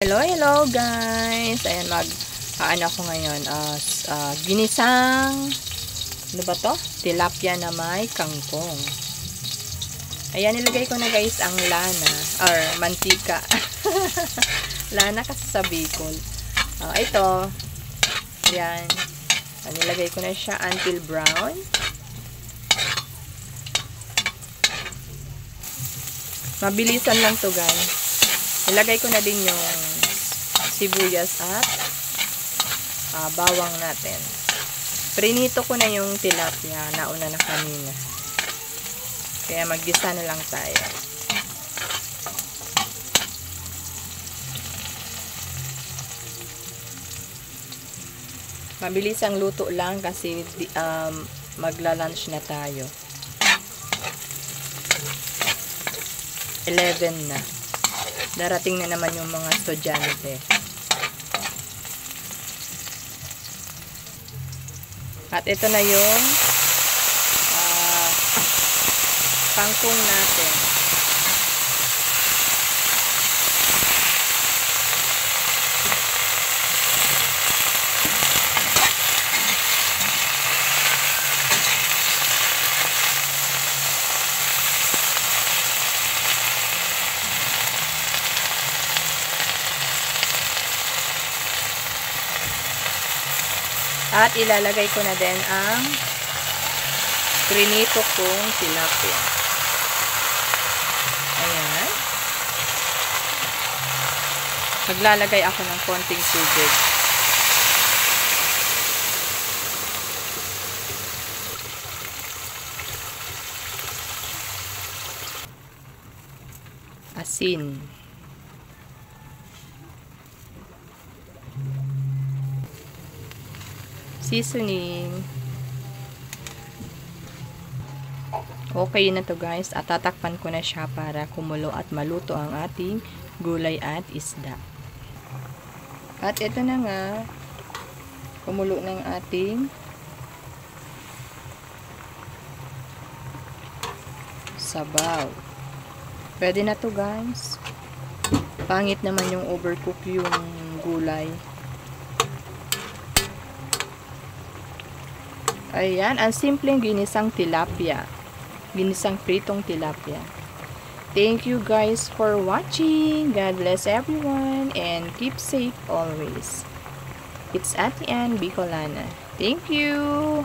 Hello guys. Ayan, ano ako ngayon, ginisang, ano ba to? Tilapia na may kangkong. Ayan, nilagay ko na guys ang lana, or mantika. Lana kasi sa Bicol. Ito, ayan, nilagay ko na siya until brown. Mabilisan lang to guys. Nilagay ko na din yung sibuyas at bawang natin. Prinito ko na yung tilapia, nauna na kanina. Kaya maggisa na lang tayo. Mabilis ang luto lang kasi magla-lunch na tayo. 11 na. Darating na naman yung mga estudyante. At ito na yung kangkong natin. At ilalagay ko na din ang prinito kong tilapia. Ayan. Maglalagay ako ng konting tubig. Asin. Seasoning. Okay na to guys. At tatakpan ko na siya para kumulo at maluto ang ating gulay at isda. At ito na nga. Kumulo ng ating sabaw. Pwede na to guys. Pangit naman yung overcook yung gulay. Ayan, ang simpleng ginisang tilapia. Ginisang pritong tilapia. Thank you guys for watching. God bless everyone and keep safe always. It's Ate Ann Bicolana. Thank you.